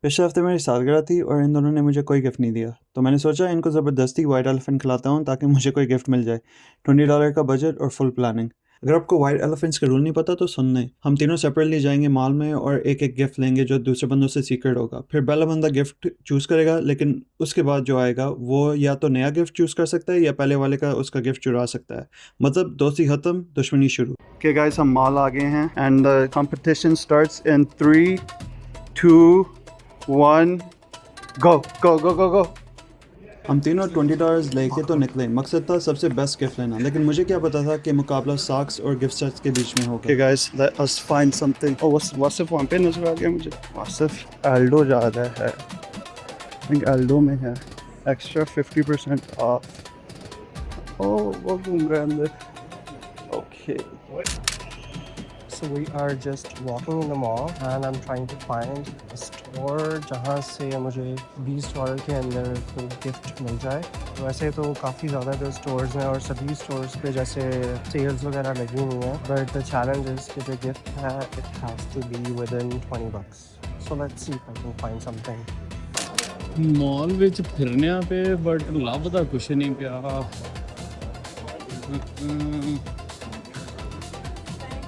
पिछले हफ्ते मेरी सालगिरह थी और इन दोनों ने मुझे कोई गिफ्ट नहीं दिया, तो मैंने सोचा इनको ज़बरदस्ती वाइट एलिफेंट खिलाता हूँ ताकि मुझे कोई गिफ्ट मिल जाए। $20 का बजट और फुल प्लानिंग। अगर आपको वाइट एलिफेंट्स के रूल नहीं पता तो सुन लें। हम तीनों सेपरेटली जाएंगे मॉल में और एक एक गिफ्ट लेंगे जो दूसरे बंदों से सीक्रेट होगा। फिर पहला बंदा गिफ्ट चूज़ करेगा, लेकिन उसके बाद जो आएगा वो या तो नया गिफ्ट चूज़ कर सकता है या पहले वाले का उसका गिफ्ट चुरा सकता है। मतलब दोस्ती ख़त्म, दुश्मनी शुरू। ओके गाइस, हम मॉल आ गए हैं and the competition starts in 3 2 1 गो गो गो गो गो। हम तीनों $20 लेके तो निकले। मकसद था सबसे बेस्ट गिफ्ट लेना, लेकिन मुझे क्या पता था कि मुकाबला सॉक्स और गिफ्ट सेट्स के बीच में होगा। Okay guys, let us find something. Oh, Wasif वहाँ पे नजर आ गया मुझे। वासिफ एल्डो जा रहा है। I think एल्डो में है एक्स्ट्रा 50% ऑफ। Oh, वो घूम रहा है अंदर। Okay. So we are just walking in the mall and I'm trying to find a store जहाँ से मुझे $20 के अंदर कोई गिफ्ट मिल जाए। वैसे तो काफ़ी ज़्यादा जो स्टोर्स हैं और सभी स्टोर्स पे जैसे सेल्स वगैरह लगी हुई हैं, बट द चैलेंज इज़ कि जो गिफ्ट है it has to be within $20. So let's see if I can find something. Mall ਵਿੱਚ ਫਿਰਨਿਆਂ ਪਏ ਬਟ ਲੱਭਦਾ ਕੁਛ ਨਹੀਂ ਪਿਆ।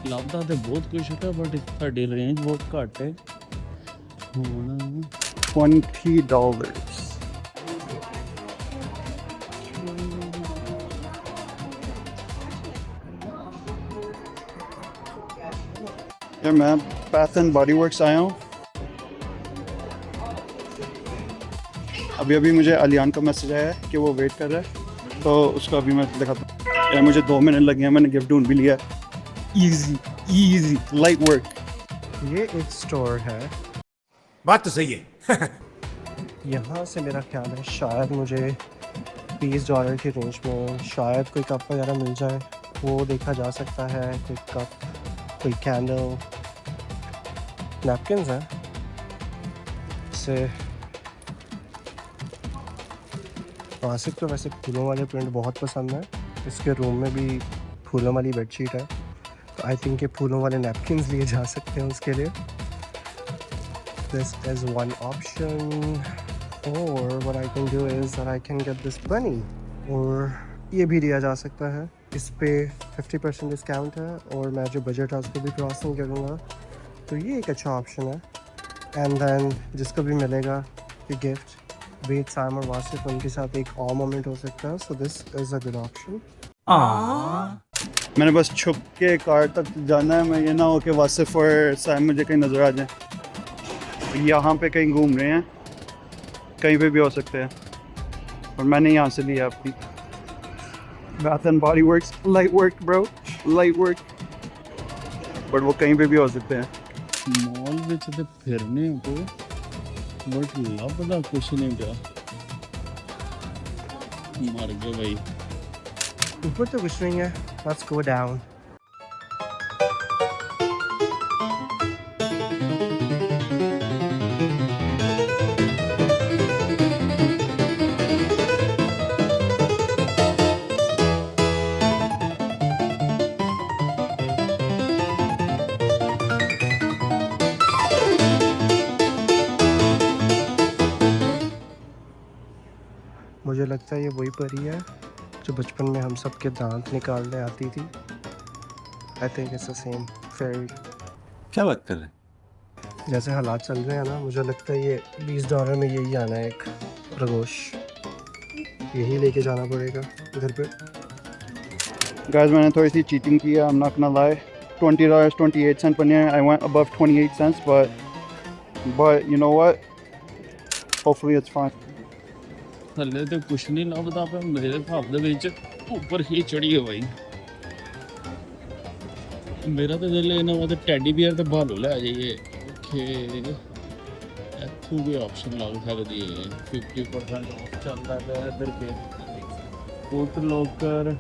ਲੱਭਦਾ ਤੇ ਬਹੁਤ ਕੁਛ ਹੈ ਬਟ ਸਾਡੀ ਰੇਂਜ ਬਹੁਤ ਘੱਟ ਹੈ। ਹੁਣ $20. यार मैं Bath and Body Works आया हूँ। अभी मुझे अलियान का मैसेज आया है कि वो वेट कर रहा है, तो उसको अभी मैं दिखाता हूँ। यार मुझे 2 मिनट लगे हैं, मैंने गिफ्ट ढूंढ भी लिया। Easy light work. ये एक स्टोर है, बात तो सही है। यहाँ से मेरा ख्याल है शायद मुझे $20 की रेंज में शायद कोई कप वगैरह मिल जाए, वो देखा जा सकता है। कोई कप, कोई कैंडल, नैपकिन्स हैं। से वासिफ को वैसे फूलों वाले प्रिंट बहुत पसंद है, इसके रूम में भी फूलों वाली बेडशीट है, तो आई थिंक ये फूलों वाले नैपकिन्स लिए जा सकते हैं उसके लिए। This is one option. और what I can do is that I can get this bunny, और ये भी लिया जा सकता है। इस पे 50% डिस्काउंट है और मैं जो बजट है उसको भी क्रॉस नहीं करूँगा, तो ये एक अच्छा ऑप्शन है। एंड देन जिसको भी मिलेगा ये गिफ्ट, वेद, सैम और वासिफ, उनके साथ एक और मोमेंट हो सकता है। So this is a good option. मैंने बस छुप के कार तक जाना है, मैं ये ना हो कि वासिफ और सैम मुझे कहीं नज़र आ जाए। यहाँ पे कहीं घूम रहे हैं, कहीं पे भी हो सकते हैं, और मैंने यहाँ से लिया अपनी Bath and Body Works light work bro, light work, but वो कहीं पे भी हो सकते हैं। ਮੌਲ ਵਿੱਚ ਤੇ ਫਿਰਨੇ ਪਏ ਬਟ ਲੱਭਦਾ ਕੁਛ ਨਹੀਂ ਪਿਆ। ਮਰ ਗਏ ਬਈ। ऊपर तो कुछ नहीं है, लेट्स गो डाउन। मुझे लगता है ये वही परी है जो बचपन में हम सब के दांत निकालने आती थी। I think it's the same fairy. क्या बात कर रहे हैं? जैसे हालात चल रहे हैं ना, मुझे लगता है ये $20 में यही आना है, एक प्रगोश यही लेके जाना पड़ेगा घर पे। गाइस, मैंने थोड़ी सी चीटिंग की है, I am not gonna lie. $20 28 cents बने, I went above 28 cents, but you know what, hopefully it's fine। ਥੱਲੇ ਤੇ ਕੁਛ ਨਹੀਂ ਲੱਭਦਾ ਪਿਆ ਮੇਰੇ ਹਿਸਾਬ ਦੇ ਵਿੱਚ, ਉੱਪਰ ਹੀ ਚੜੀ ਹੋਈ। ਮੇਰਾ ਤਾਂ ਦਿਲ ਇਹਨਾਂ ਵਾ ਤੇ ਟੈਡੀ ਬੀਅਰ ਤੇ ਭਾਲੂ ਲੈ ਜਾਈਏ। ਓਕੇ, ਇੱਥੋਂ ਵੀ ਆਪਸ਼ਨ ਲੱਗ ਸਕਦੀ ਹੈ। 50% ਆਫ ਚੱਲਦਾ ਪਿਆ ਇੱਧਰ ਕੇ ਫੁੱਟ ਲੋਕਰ।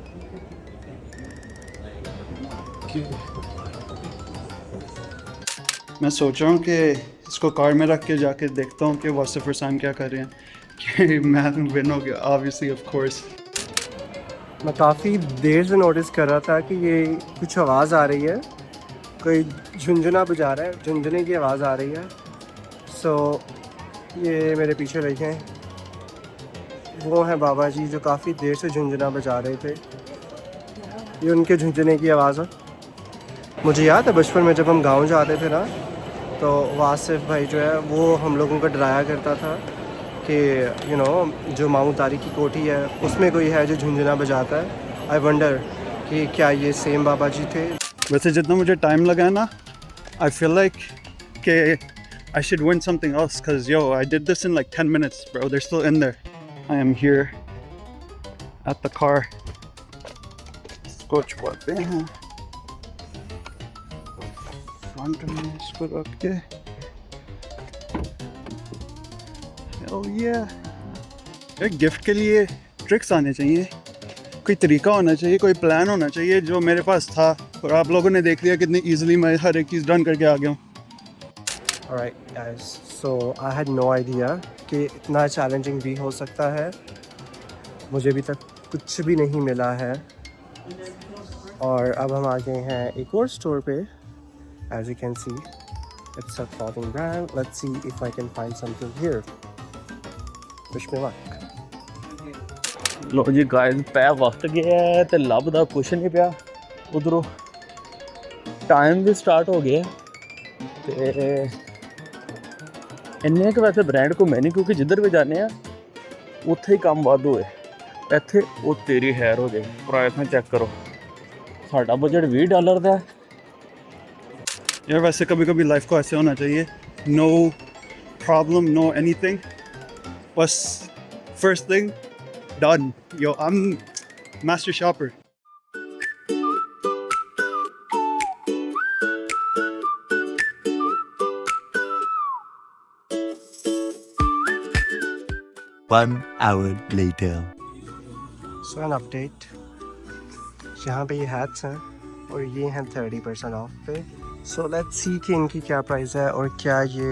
मैं सोच रहा हूँ कि इसको कार में रख के जाके देखता हूँ कि वासिफ और सैम क्या कर रहे हैं, कि मैं विन हो गया ऑब्वियसली, ऑफ कोर्स। मैं काफ़ी देर से नोटिस कर रहा था कि ये कुछ आवाज़ आ रही है, कोई झुंझुना बजा रहा है, झुंझुने की आवाज़ आ रही है। सो ये मेरे पीछे देखें, वो हैं बाबा जी जो काफ़ी देर से झुंझुना बजा रहे थे। ये उनके झुंझुने की आवाज़ है। मुझे याद है बचपन में जब हम गांव जाते थे ना, तो वासिफ भाई जो है वो हम लोगों को डराया करता था कि यू नो जो मामू तारी की कोठी है उसमें कोई है जो झुंझुना बजाता है। आई वंडर कि क्या ये सेम बाबा जी थे। वैसे जितना मुझे टाइम लगा है ना, I feel like कि I should win something else because yo, I did this in like 10 minutes, bro. They're still in there. I am here at the car. इसको छुपाते हैं फ्रंट में, इसको रख के। Hell yeah. यार गिफ्ट के लिए ट्रिक्स आने चाहिए, कोई तरीका होना चाहिए, कोई प्लान होना चाहिए जो मेरे पास था, और आप लोगों ने देख लिया कितनी इजीली मैं हर एक चीज़ डन करके आ गया हूँ। Alright guys, so I had no idea कि इतना चैलेंजिंग भी हो सकता है। मुझे अभी तक कुछ भी नहीं मिला है, और अब हम आ गए हैं एक और स्टोर पे। As you can see, it's a clothing brand. Let's see if I can find something here. Wish me luck. लो जी गाइस, पै वक्त गया है तो लभदा कुछ नहीं पिया। उधरों टाइम भी स्टार्ट हो गया ते इन्ने क वैसे ब्रांड को मैं नहीं, क्योंकि जिधर भी जाने आ उत्थे ही काम वाद होए। ਇੱਥੇ ਉਹ तेरी हैर हो जाए। प्राइस में चेक करो, साडा बजट $20 ਦਾ है। यार वैसे कभी कभी लाइफ को ऐसे होना चाहिए, नो प्रॉब्लम नो एनीथिंग, बस first thing done. Yo I am master shopper. One hour later. So an update, यहाँ पे ये हैट्स हैं और ये हैं 30% ऑफ पे। सो लेट्स सी कि इनकी क्या प्राइस है और क्या ये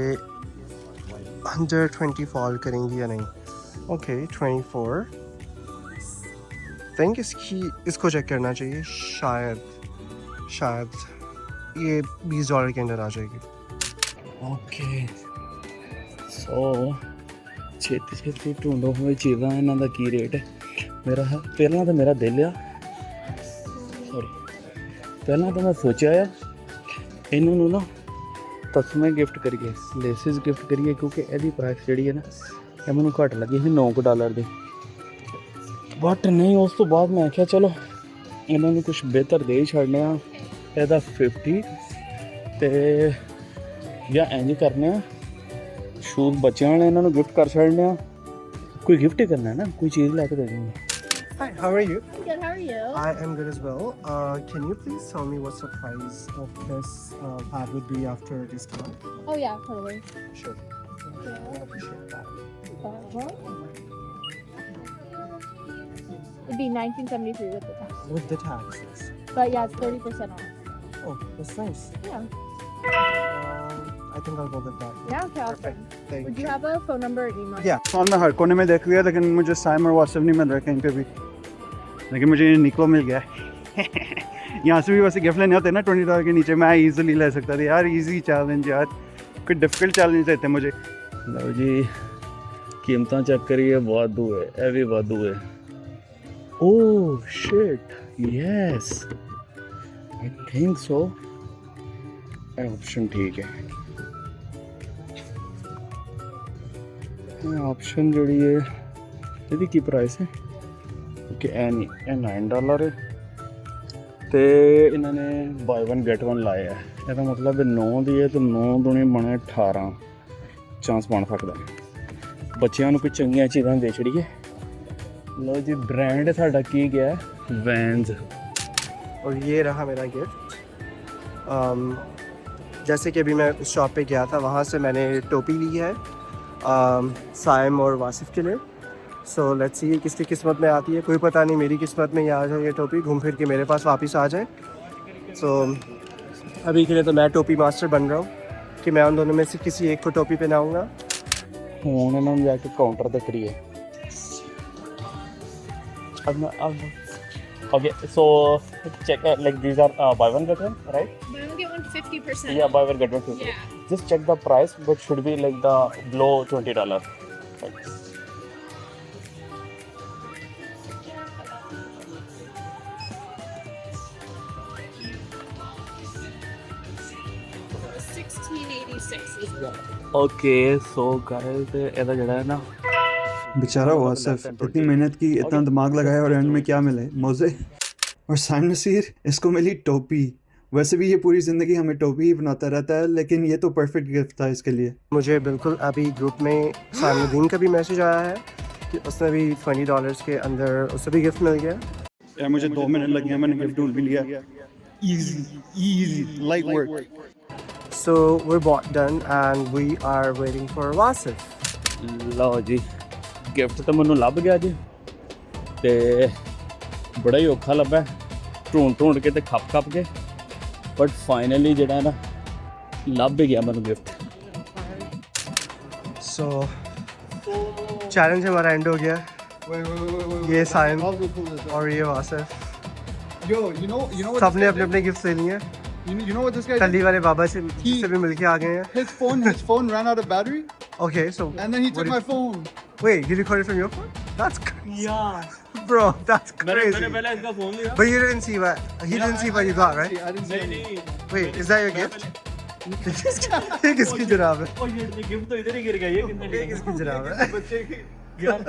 अंडर 20 फॉल करेंगी या नहीं। ओके 24 थिंक इसको चेक करना चाहिए, शायद ये $20 के अंदर आ जाएगी। ओके सो ਛੇਤੀ ਛੇਤੀ ਢੂੰਡੋ ਹੋਏ ਚੀਜ਼ਾਂ, ਇਹਨਾਂ ਦਾ ਕੀ ਰੇਟ ਹੈ। ਮੇਰਾ ਪਹਿਲਾਂ ਤਾਂ ਮੇਰਾ ਦਿਲ ਆ, ਸੌਰੀ ਪਹਿਲਾਂ ਤਾਂ ਮੈਂ ਸੋਚਿਆ ਆ ਇਹਨਾਂ ਨੂੰ ਨਾ ਤਸਮੇ ਗਿਫਟ ਕਰੀਏ, ਲੇਸਿਸ ਗਿਫਟ ਕਰੀਏ, ਕਿਉਂਕਿ ਇਹਦੀ ਪ੍ਰਾਈਸ ਜਿਹੜੀ ਹੈ ਨਾ ਇਹ ਮੈਨੂੰ ਘੱਟ ਲੱਗੀ ਸੀ $9 ਦੀ। ਬਟ ਨਹੀਂ, ਉਸ ਤੋਂ ਬਾਅਦ ਮੈਂ ਆਖਿਆ ਚਲੋ ਇਹਨਾਂ ਨੂੰ ਕੁਝ ਬਿਹਤਰ ਦੇ ਹੀ ਛੱਡਨੇ ਆ। ਇਹਦਾ 50 ਤੇ ਜਾਂ ਇੰਝ ਕਰਨੇ ਆ, ਸ਼ੂਜ਼ ਬੱਚਿਆਂ ਵਾਲੇ ਇਹਨਾਂ ਨੂੰ ਗਿਫਟ ਕਰ ਛੱਡਨੇ ਆ। ਕੋਈ ਗਿਫਟ ਹੀ ਕਰਨਾ ਹੈ ਨਾ, ਕੋਈ ਚੀਜ਼ ਲੈ ਕੇ ਦੇ ਦੇਣੀ। Hi, how are you? Good, how are you? I am good as well. Can you please tell me what's the price of this hat would be after discount? Oh yeah, totally. Sure. I appreciate that. It'd be $19.73 with the tax. With the taxes. But yeah, it's 30% off. Oh, that's nice. Yeah. I think I'll go with that. Yeah, okay, awesome. Perfect. Thank Would you. you have a phone number or email? Yeah. Phone में हर कोने में देख लिया, लेकिन मुझे साइम और वासिफ नहीं मिल रहा कहीं पे भी, लेकिन मुझे ये निको मिल गया है। यहाँ से भी वैसे गिफ्ट लेने होते हैं ना $20 के नीचे, मैं ईजिली ले सकता था यार। ईजी चैलेंज यार, कोई डिफिकल्ट चैलेंज देते मुझे। ਲਓ ਜੀ ਕੀਮਤਾਂ ਚੈੱਕ ਕਰੀਏ, ਵਾਧੂ ਹੈ, ਇਹ ਵੀ ਵਾਧੂ ਹੈ। Oh shit, yes I think so, ਇਹ ਆਪਸ਼ਨ ਠੀਕ ਹੈ। ਇਹ ਆਪਸ਼ਨ ਜਿਹੜੀ ਹੈ ਇਹਦੀ ਕੀ ਪ੍ਰਾਈਸ ਹੈ, ਕਿਉਂਕਿ ਇਹ ਨਹੀਂ, ਇਹ $9 ਹੈ ਤੇ ਇਹਨਾਂ ਨੇ ਬਾਈ 1 ਗੈਟ 1 ਲਾਇਆ ਹੈ। ਇਹਦਾ ਮਤਲਬ 9 ਦੀ ਹੈ ਤੇ 9 ਦੂਣੀ ਬਣੇ 18 ਚਾਂਸ ਬਣ ਸਕਦਾ ਹੈ। ਬੱਚਿਆਂ ਨੂੰ ਕੋਈ ਚੰਗੀਆਂ ਚੀਜ਼ਾਂ ਦੇ ਛੜੀਏ। ਲਓ ਜੀ, ਬ੍ਰਾਂਡ ਸਾਡਾ ਕੀ ਗਿਆ, ਵੈਨਸ। और ये रहा मेरा गिफ्ट। जैसे कि अभी मैं उस शॉप पे गया था, वहाँ से मैंने टोपी ली है साइम और वासिफ के लिए। सो लेट्स सी किसकी किस्मत में आती है, कोई पता नहीं मेरी किस्मत में ये आ जाए, ये टोपी घूम फिर के मेरे पास वापस आ जाए। सो अभी के लिए तो मैं टोपी मास्टर बन रहा हूँ कि मैं उन दोनों में से किसी एक को टोपी पहनाऊँगा। ਹੁਣ ਇਹਨਾਂ ਨੂੰ ਜਾ ਕੇ ਕਾਊਂਟਰ ਤੇ ਕਰੀਏ। Okay, so check like these are buy one get one, right? Buy one get one 50%. Yeah, buy one get one 50. Yeah. just check the price, but should be like the below $20. Like, okay, so guys, ਇਹਦਾ ਜਿਹੜਾ ਹੈ ਨਾ बेचारा हुआ सिर्फ इतनी मेहनत की, इतना दिमाग लगाया और एंड में क्या मिले? मोज़े। और साइन नसीर, इसको मिली टोपी। वैसे भी ये पूरी ज़िंदगी हमें टोपी ही बनाता रहता है, लेकिन ये तो परफेक्ट गिफ्ट था इसके लिए। मुझे बिल्कुल अभी ग्रुप में साइमुद्दीन का भी मैसेज आया है कि उसने भी $20 के अंदर उसे भी गिफ्ट मिल गया। यार मुझे 2 मिनट लग गए, मैंने गिफ्ट ढूंढ भी लिया। Easy light work. So we're bought done and we are waiting for Wasif. ਲਓ ਜੀ, ਗਿਫਟ ਤਾਂ ਮੈਨੂੰ ਲੱਭ ਗਿਆ ਜੀ, ਤੇ ਬੜਾ ਹੀ ਔਖਾ ਲੱਭਾ, ਢੂੰਡ ਕੇ ਤੇ ਖੱਪ ਕੇ, ਬਟ ਫਾਈਨਲੀ ਜਿਹੜਾ ਨਾ ਲੱਭ ਹੀ ਗਿਆ ਮੈਨੂੰ ਗਿਫਟ। So चैलेंज हमारा एंड हो गया। ये साइन और ये Wasif Yo, you know what? सबने अपने अपने गिफ्ट ले लिए। You know what this guy टल्ली वाले बाबा से भी मिलके आ गए हैं। His phone ran out of battery, Okay, so and then he took my phone. wait, you recorded from your phone? That's yeah, bro, that's crazy. पहले इसका फोन लिया। But you didn't see what he didn't see what you got, right? I didn't see any. Wait, is that your gift? ये किसकी जनाब है? ओ ये gift तो इधर ही गिर गया, ये कितने ये किसकी जनाब है? बच्चे की यार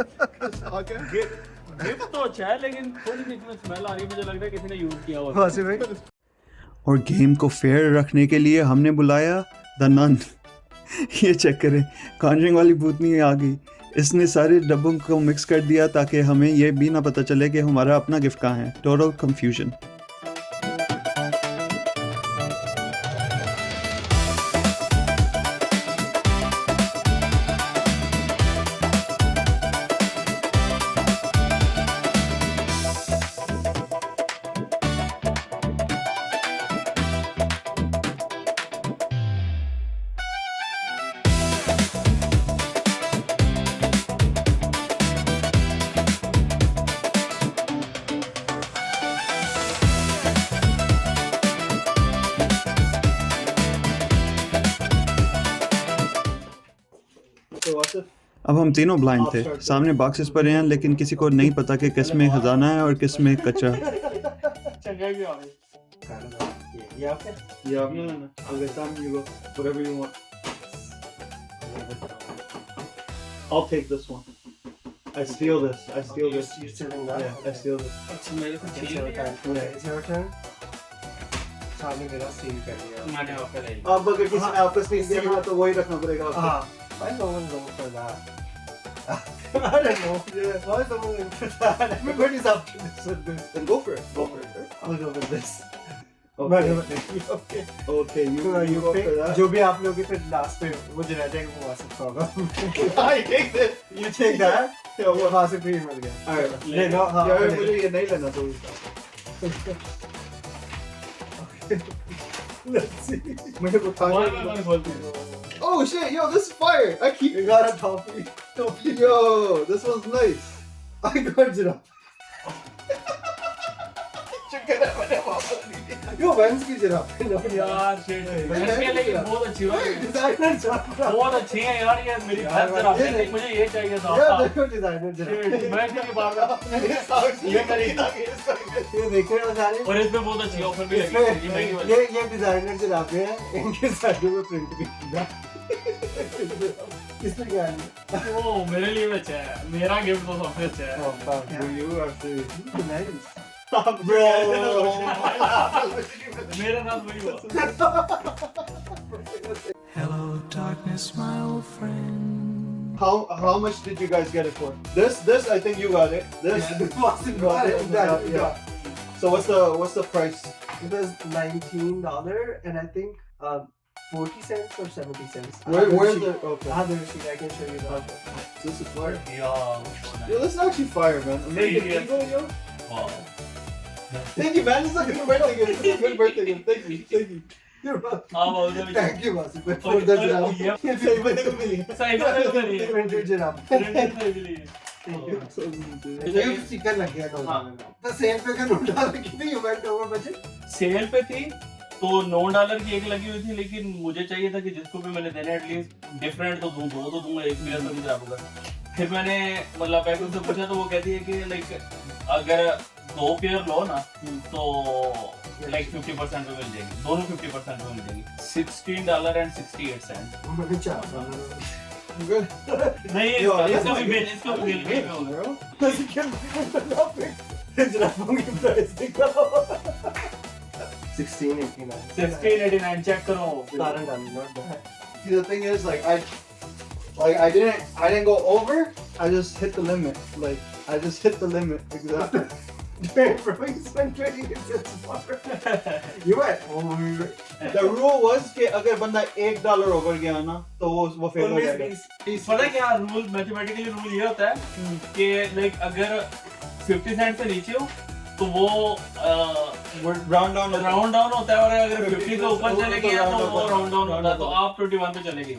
गिफ्ट तो अच्छा है, लेकिन थोड़ी सी इसमें स्मेल आ रही है, मुझे लग रहा है किसी ने यूज किया हुआ। वासिफ भाई, और गेम को फेयर रखने के लिए हमने बुलाया द नन। ये चेक करें, कॉन्जरिंग वाली भूतनी आ गई। इसने सारे डब्बों को मिक्स कर दिया ताकि हमें ये भी ना पता चले कि हमारा अपना गिफ्ट कहाँ है। Total confusion. अब हम तीनों ब्लाइंड थे, सामने बॉक्सेस पड़े हैं, लेकिन किसी को नहीं पता कि किस में खजाना है और किस में कच्चा। चंगा भी आ ये आपने लेना, अगर time you go whatever you want. I'll take this one. I steal this. you're stealing that? Yeah, I steal this. अच्छा मेरे को It's your turn. Yeah, it's your turn. सामने मेरा सील कर दिया। मैंने ऑफर ले अब अगर किसी ने आपस में दिया ना तो वही रखना पड़ेगा आपको। हाँ, why no one going for that? I don't know. Yeah, why is someone going for that? Everybody's up to this with this. Then go for it. Go for it. I'll go with this. Okay. Okay, you go for that. जो भी आप लोग फिर last पे वो जो रह जाएगा वो वासिफ का होगा। I take this. You take that. Yeah, वो वासिफ भी मिल गया। Alright. ले लो। हाँ। यार मुझे ये नहीं लेना तो Let's see. मुझे कुछ Oh shit, yo, this is fire. I keep. You got a toffee. Yo, this one's nice. I got it up. Yo, Vans की जिराफ। यार शिट, इसके लिए बहुत अच्छी हुई। Designer giraffe. बहुत अच्छी है यार, ये मेरी यार, फैन जिराफ है, ये मुझे ये चाहिए था। यार देखो डिजाइनर जिराफ। शिट, मैं क्यों नहीं बात रहा? ये मेरी ये देख रहे हो सारे? और इसमें बहुत अच्छी ऑफर भी लगी है, ये महंगी वाली। ये डिजाइनर जिराफे हैं, इनके साइडों में प्रिंट भी किया। किसने किया है? ओ मेरे लिए भी अच्छा है, मेरा गिफ्ट तो सबसे अच्छा है। Oh, fuck. You are free. Nice. Bro, मेरे साथ वही हुआ। How much did you guys get it for? This I think you got it. This Wasif got it. Yeah. So what's the price? It was $19 and I think 40 cents or 70 cents. Where's the okay? I have the receipt. I can show you that. This is fire. यार, Yo, this is actually fire, man. American Yeah. Eagle, yo. वाह। Thank you, man. This is a good birthday gift. This is a good birthday gift. Thank you. You're welcome. हाँ बहुत अच्छी। Thank you, Wasif, for और- the और- giraffe. ये- ये favorite to me. सही बात है मेरी। Printed giraffe. Printed मेरे लिए। ये स्टिकर लग गया था हाँ। तो सेल पे का नोट डाल के कितनी इवेंट ओवर बचे सेल पे थी तो $9 की एक लगी हुई थी, लेकिन मुझे चाहिए था कि जिसको भी मैंने देना एटलीस्ट डिफरेंट तो दूं, दो तो दूंगा, एक पेयर तो मुझे आपका। फिर मैंने मतलब बैक से पूछा तो वो कहती है कि लाइक अगर 2 पेयर लो ना तो लाइक 50% में मिल जाएगी, दोनों 50% में मिल जाएगी। $16.68। नहीं इसका भी बिल $16.89 चेक करो। See, the thing is, like I didn't go over. I just hit the limit. Like I just hit the limit. Exactly. Bro, you spent 28 cents more. You went over. The rule was कि अगर बंदा $1 over गया ना तो वो fail हो जाएगा। पता क्या रूल, मैथमेटिकली रूल ये होता है कि लाइक अगर 50 सेंट से नीचे हो तो वो राउंड डाउन होता है, और अगर 50 से ऊपर चले गया तो वो राउंड डाउन होता है। तो आप 21 पे चले गए।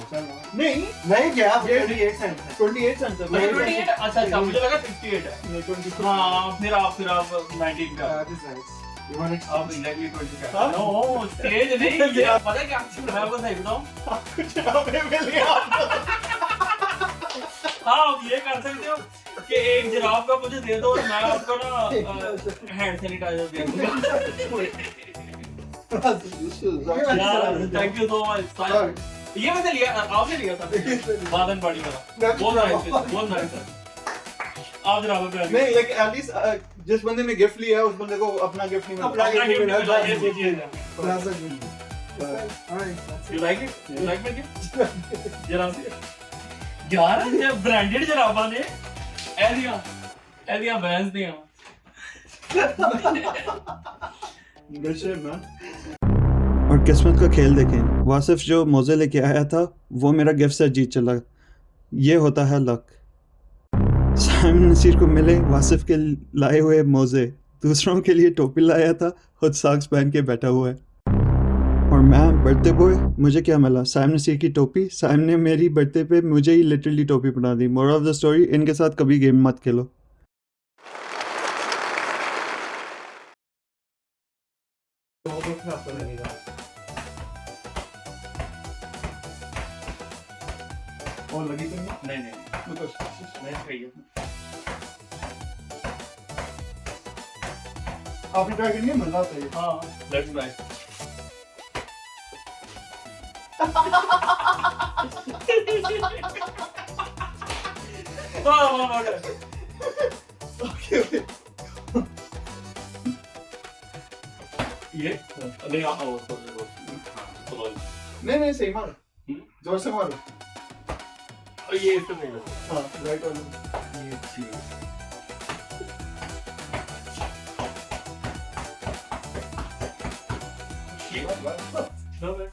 नहीं क्या 28 सेंट है। 28? अच्छा मुझे लगा 68 है। हाँ फिर आप 19 का आप एग्जैक्टली 20 का। नो स्टेज नहीं, पता है क्या मैं आपको सही बताऊं, हाँ आप ये कर सकते हो कि एक जिराफ का मुझे दे दो और मैं आपको ना हैंड सैनिटाइजर दे दूंगा। Thank you so much. ये मैंने लिया, आपने लिया था बादन बॉडी वाला, बहुत नाइस है। आप जरा नहीं लाइक एटलीस्ट जिस बंदे ने गिफ्ट लिया है उस बंदे को अपना गिफ्ट नहीं मिला। You like it? You like my gift? जरा यार ये ब्रांडेड जराबां ने एदियां बैंस दियां। और किस्मत का खेल देखें, वासिफ जो मोज़े लेके आया था वो मेरा गिफ्ट सेट जीत चला। ये होता है लक। साइमन नसीर को मिले वासिफ के लाए हुए मोज़े, दूसरों के लिए टोपी लाया था, खुद सॉक्स पहन के बैठा हुआ है। और मैं बर्थडे बॉय, मुझे क्या मिला? साइमन नसीर की टोपी। साइम ने मेरी बर्थडे पे मुझे ही लिटरली टोपी बना दी। मोरल ऑफ द स्टोरी, इनके साथ कभी गेम मत खेलो। और लगी तो नहीं आपने ट्राई करनी है, मजा आता है। हाँ लेट्स ट्राई। ये नहीं आता वो नहीं सही मारो, जोर से मारो। ये इसको नहीं लगा। हाँ राइट वाला ये चीज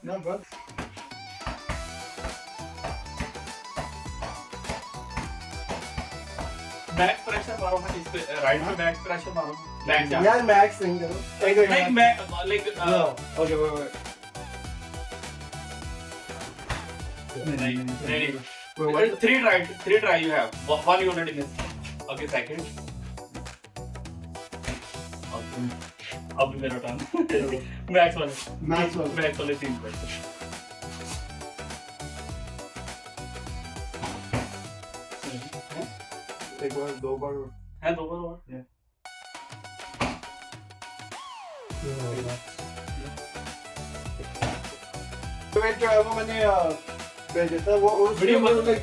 ना बस बैक प्रेशर मारो ना इस पे, राइट पे बैक प्रेशर मारो, बैक जा यार मैक्स नहीं करो लाइक मैं लाइक ओके वेट नहीं three try you have, one you already missed. Okay second, okay अब मेरा टर्न। मैक्स वाले 3 प्रेशर। एक बार दो बार है, 2 बार और तो वो मैंने भेजा था वो वीडियो लाइक